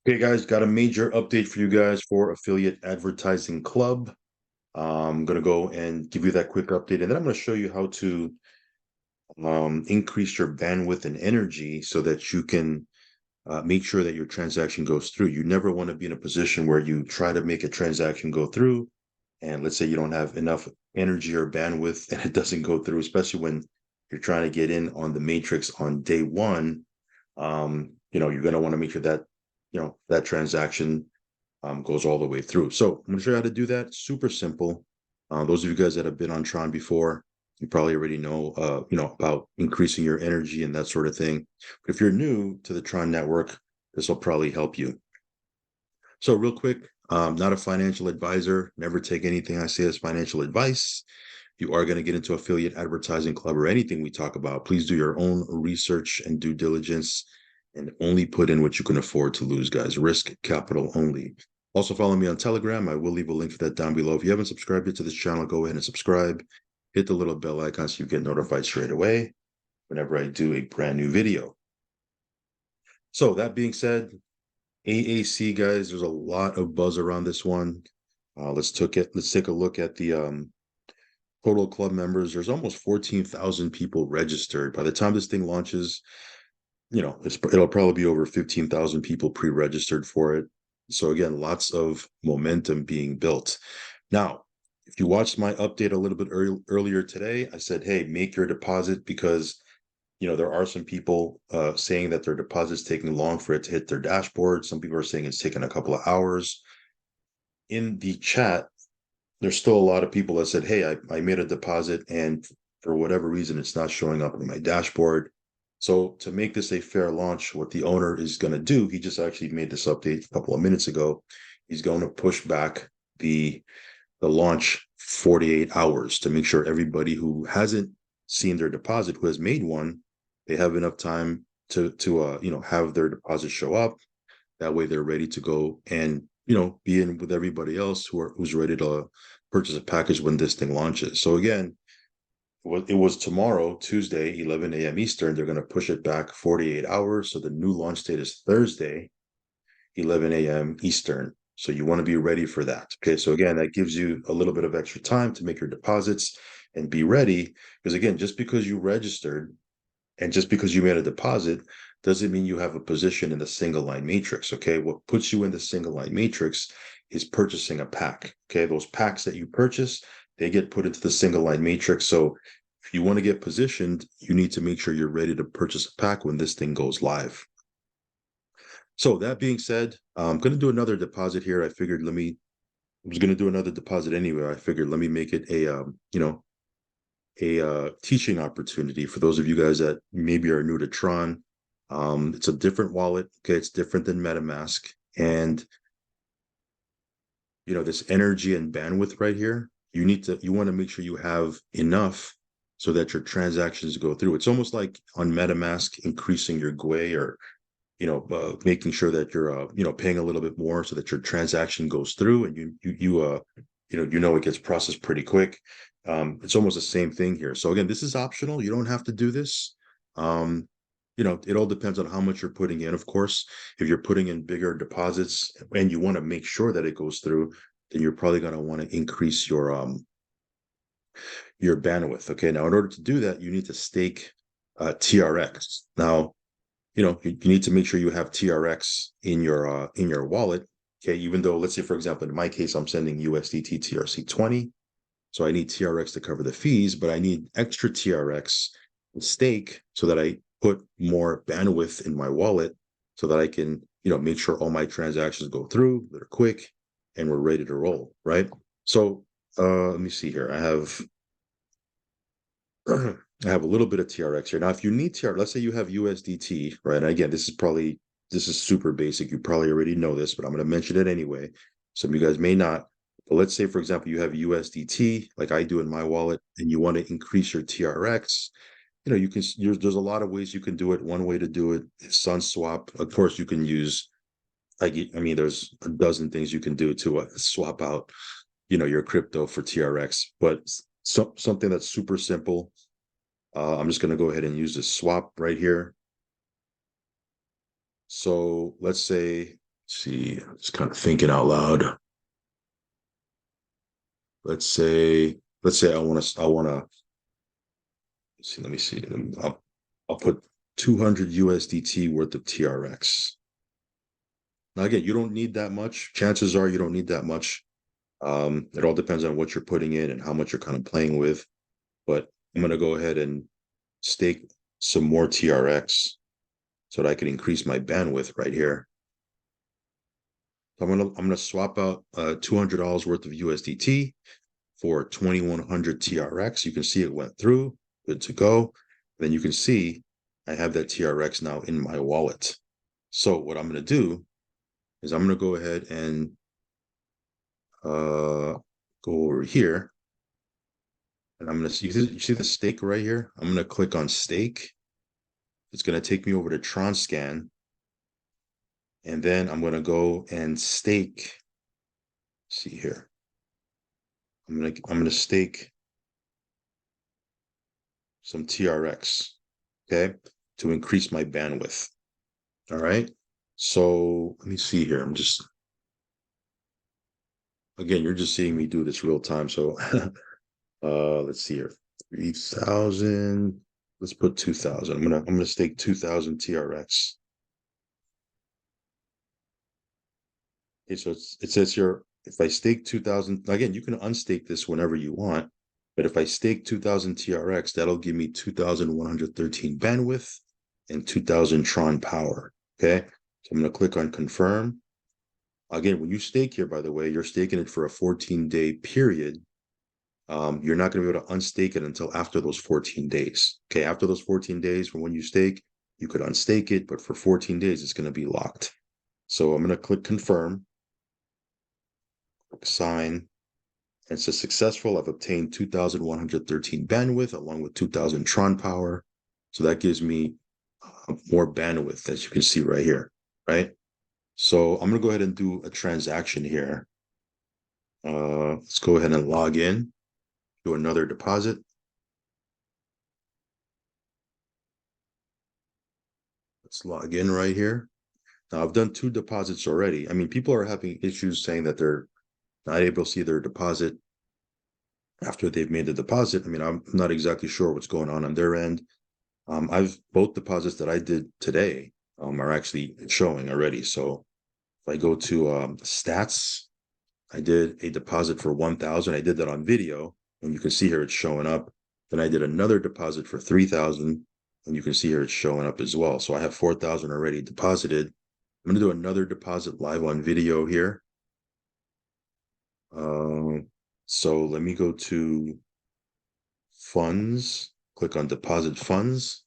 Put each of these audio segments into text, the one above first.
Okay, guys, got a major update for you guys for Affiliate Advertising Club. I'm going to go and give you that quick update, and then I'm going to show you how to increase your bandwidth and energy so that you can make sure that your transaction goes through. You never want to be in a position where you try to make a transaction go through, and let's say you don't have enough energy or bandwidth and it doesn't go through, especially when you're trying to get in on the matrix on day one. You're going to want to make sure that that transaction goes all the way through. So I'm going to show you how to do that. Super simple. Those of you guys that have been on Tron before, you probably already know, about increasing your energy and that sort of thing. But if you're new to the Tron network, this will probably help you. So real quick, not a financial advisor. Never take anything I say as financial advice. You are going to get into affiliate advertising club or anything we talk about, please do your own research and due diligence and only put in what you can afford to lose, guys. Risk capital only. Also, follow me on Telegram. I will leave a link for that down below. If you haven't subscribed yet to this channel, go ahead and subscribe. Hit the little bell icon so you get notified straight away whenever I do a brand new video. So that being said, AAC, guys, there's a lot of buzz around this one. Let's take a look at the total club members. There's almost 14,000 people registered. By the time this thing launches, it'll probably be over 15,000 people pre-registered for it. So again, lots of momentum being built. Now, if you watched my update a little bit earlier today, I said, hey, make your deposit because there are some people saying that their deposit's taking long for it to hit their dashboard. Some people are saying it's taking a couple of hours. In the chat, there's still a lot of people that said, hey, I made a deposit and for whatever reason, it's not showing up on my dashboard. So to make this a fair launch, what the owner is going to do, he just actually made this update a couple of minutes ago. He's going to push back the launch 48 hours to make sure everybody who hasn't seen their deposit, who has made one, they have enough time to have their deposit show up. That way they're ready to go and be in with everybody else who's ready to purchase a package when this thing launches. So again, it was tomorrow, Tuesday, 11 a.m. Eastern. They're going to push it back 48 hours. So the new launch date is Thursday, 11 a.m. Eastern. So you want to be ready for that. Okay. So again, that gives you a little bit of extra time to make your deposits and be ready. Because again, just because you registered and just because you made a deposit doesn't mean you have a position in the single line matrix. Okay. What puts you in the single line matrix is purchasing a pack. Okay. Those packs that you purchase, they get put into the single line matrix. So if you want to get positioned, you need to make sure you're ready to purchase a pack when this thing goes live. So that being said, I'm going to do another deposit here. I was going to do another deposit anyway. I figured let me make it a teaching opportunity for those of you guys that maybe are new to Tron. It's a different wallet. Okay. It's different than MetaMask. And, this energy and bandwidth right here, you want to make sure you have enough so that your transactions go through. It's almost like on MetaMask, increasing your GUI or, making sure that you're, paying a little bit more so that your transaction goes through and it gets processed pretty quick. It's almost the same thing here. So again, this is optional. You don't have to do this. It all depends on how much you're putting in, of course. If you're putting in bigger deposits and you want to make sure that it goes through, then you're probably going to want to increase your bandwidth. Okay. Now, in order to do that, you need to stake TRX. Now, you need to make sure you have TRX in your wallet. Okay. Even though, let's say, for example, in my case, I'm sending USDT TRC20. So I need TRX to cover the fees, but I need extra TRX stake so that I put more bandwidth in my wallet so that I can, make sure all my transactions go through, they're quick, and we're ready to roll, right? So let me see here. I have a little bit of TRX here. Now, if you need TRX, let's say you have USDT, right? And again, this is super basic. You probably already know this, but I'm going to mention it anyway. Some of you guys may not. But let's say, for example, you have USDT, like I do in my wallet, and you want to increase your TRX. There's a lot of ways you can do it. One way to do it is Sunswap. Of course, you can use, there's a dozen things you can do to swap out, your crypto for TRX. But something that's super simple. I'm just going to go ahead and use this swap right here. So let's say see, just kind of thinking out loud. Let's say I wanna see, let me see. I'll put 200 USDT worth of TRX. Now again, you don't need that much. Chances are you don't need that much. It all depends on what you're putting in and how much you're kind of playing with. But I'm gonna go ahead and stake some more TRX so that I can increase my bandwidth right here. So I'm gonna swap out $200 worth of USDT for 2100 TRX. You can see it went through, good to go. Then you can see I have that TRX now in my wallet. So what I'm going to do is I'm going to go ahead and go over here. And I'm going to see, you see the stake right here? I'm going to click on stake. It's going to take me over to TronScan. And then I'm going to go and stake. See here. I'm going to stake some TRX, okay, to increase my bandwidth. All right. So let me see here. Again, you're just seeing me do this real time. So let's see here. 3,000. Let's put 2,000. I'm gonna stake 2,000 TRX. Okay, so it says here, if I stake 2,000, again, you can unstake this whenever you want, but if I stake 2,000 TRX, that'll give me 2,113 bandwidth and 2,000 Tron power. Okay, so I'm gonna click on confirm. Again, when you stake here, by the way, you're staking it for a 14-day period. You're not going to be able to unstake it until after those 14 days. Okay, after those 14 days from when you stake, you could unstake it, but for 14 days, it's going to be locked. So I'm going to click confirm, click sign, and it says successful. I've obtained 2,113 bandwidth along with 2,000 Tron power. So that gives me more bandwidth, as you can see right here, right? So I'm going to go ahead and do a transaction here. Let's go ahead and log in, do another deposit. Let's log in right here. Now I've done 2 deposits already. I mean, people are having issues saying that they're not able to see their deposit after they've made the deposit. I mean, I'm not exactly sure what's going on their end. Both deposits that I did today are actually showing already. So if I go to stats, I did a deposit for 1,000. I did that on video, and you can see here it's showing up. Then I did another deposit for 3,000, and you can see here it's showing up as well. So I have 4,000 already deposited. I'm going to do another deposit live on video here. So let me go to funds, click on deposit funds,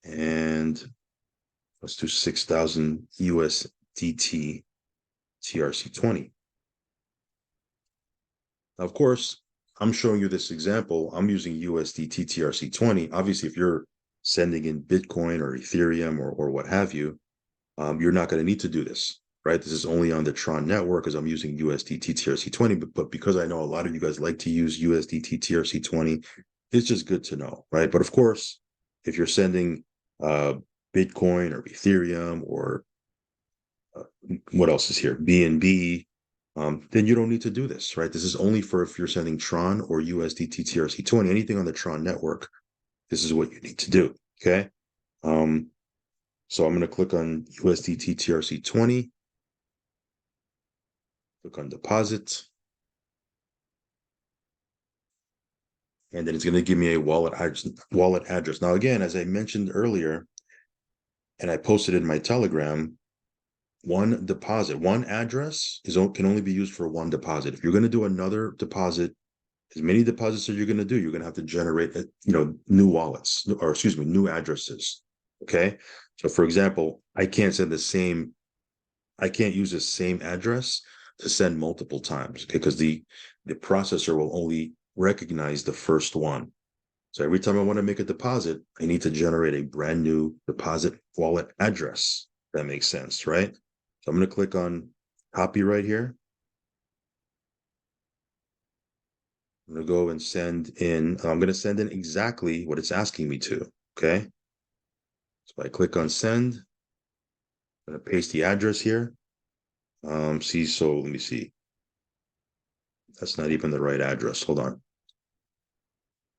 and let's do 6,000 USDT TRC20. Now, of course, I'm showing you this example. I'm using USDT TRC20. Obviously, if you're sending in Bitcoin or Ethereum or what have you, you're not going to need to do this, right? This is only on the Tron network because I'm using USDT TRC20. But because I know a lot of you guys like to use USDT TRC20, it's just good to know, right? But of course, if you're sending Bitcoin or Ethereum or what else is here, BNB, then you don't need to do this, right? This is only for if you're sending Tron or USDT TRC20, anything on the Tron network. This is what you need to do, okay? So I'm going to click on USDT TRC20, click on deposit, and then it's going to give me a wallet address. Now, again, as I mentioned earlier, and I posted in my Telegram, one deposit, one address can only be used for one deposit. If you're going to do another deposit, as many deposits as you're going to do, you're going to have to generate, new wallets, or excuse me, new addresses. Okay. So for example, I can't use the same address to send multiple times, okay? Because the processor will only recognize the first one. So every time I want to make a deposit, I need to generate a brand new deposit wallet address. That makes sense, right? So I'm going to click on copy right here. I'm going to go and I'm going to send in exactly what it's asking me to, okay? So I click on send. I'm gonna paste the address here. See, so let me see. That's not even the right address. Hold on.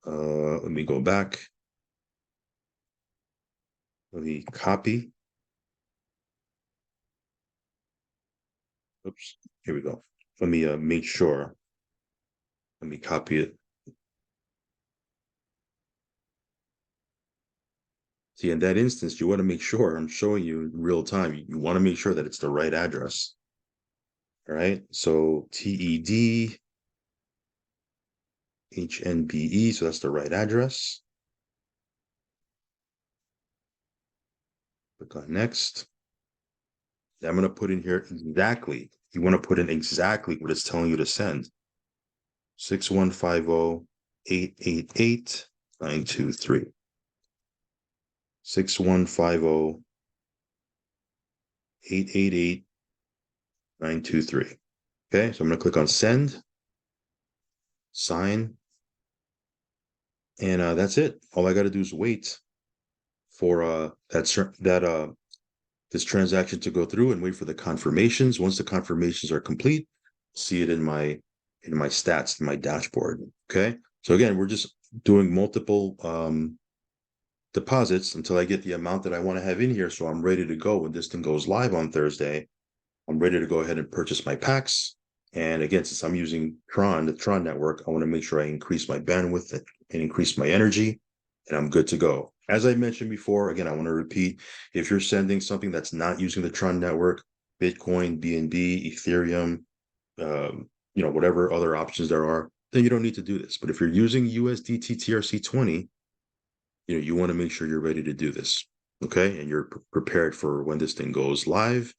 Let me go back. Let me copy. Oops, here we go. Let me make sure. Let me copy it. See, in that instance, you want to make sure I'm showing you in real time. You want to make sure that it's the right address. All right. So TED HNBE. So that's the right address. Click on next. I'm going to put in here exactly. You want to put in exactly what it's telling you to send. 6150-888-923. 6150-888-923. Okay, so I'm going to click on send, sign, and that's it. All I got to do is wait for this transaction to go through and wait for the confirmations. Once the confirmations are complete, see it in my stats, in my dashboard. Okay. So again, we're just doing multiple deposits until I get the amount that I want to have in here. So I'm ready to go when this thing goes live on Thursday. I'm ready to go ahead and purchase my packs. And again, since I'm using Tron, the Tron network, I want to make sure I increase my bandwidth and increase my energy, and I'm good to go. As I mentioned before, again, I want to repeat, if you're sending something that's not using the Tron network, Bitcoin, BNB, Ethereum, whatever other options there are, then you don't need to do this. But if you're using USDT TRC20, you want to make sure you're ready to do this. Okay. And you're prepared for when this thing goes live,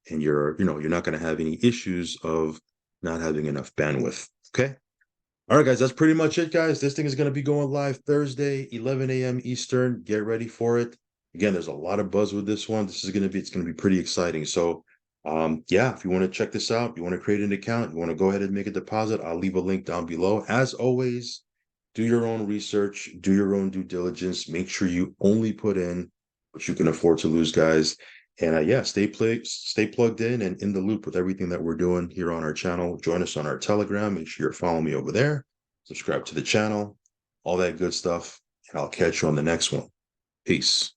and you're not going to have any issues of not having enough bandwidth. Okay. All right, guys, that's pretty much it, guys. This thing is going to be going live Thursday, 11 a.m. Eastern. Get ready for it. Again, there's a lot of buzz with this one. It's going to be pretty exciting. So, yeah, if you want to check this out, you want to create an account, you want to go ahead and make a deposit, I'll leave a link down below. As always, do your own research, do your own due diligence. Make sure you only put in what you can afford to lose, guys. And yeah, stay plugged in and in the loop with everything that we're doing here on our channel. Join us on our Telegram. Make sure you're following me over there. Subscribe to the channel, all that good stuff. And I'll catch you on the next one. Peace.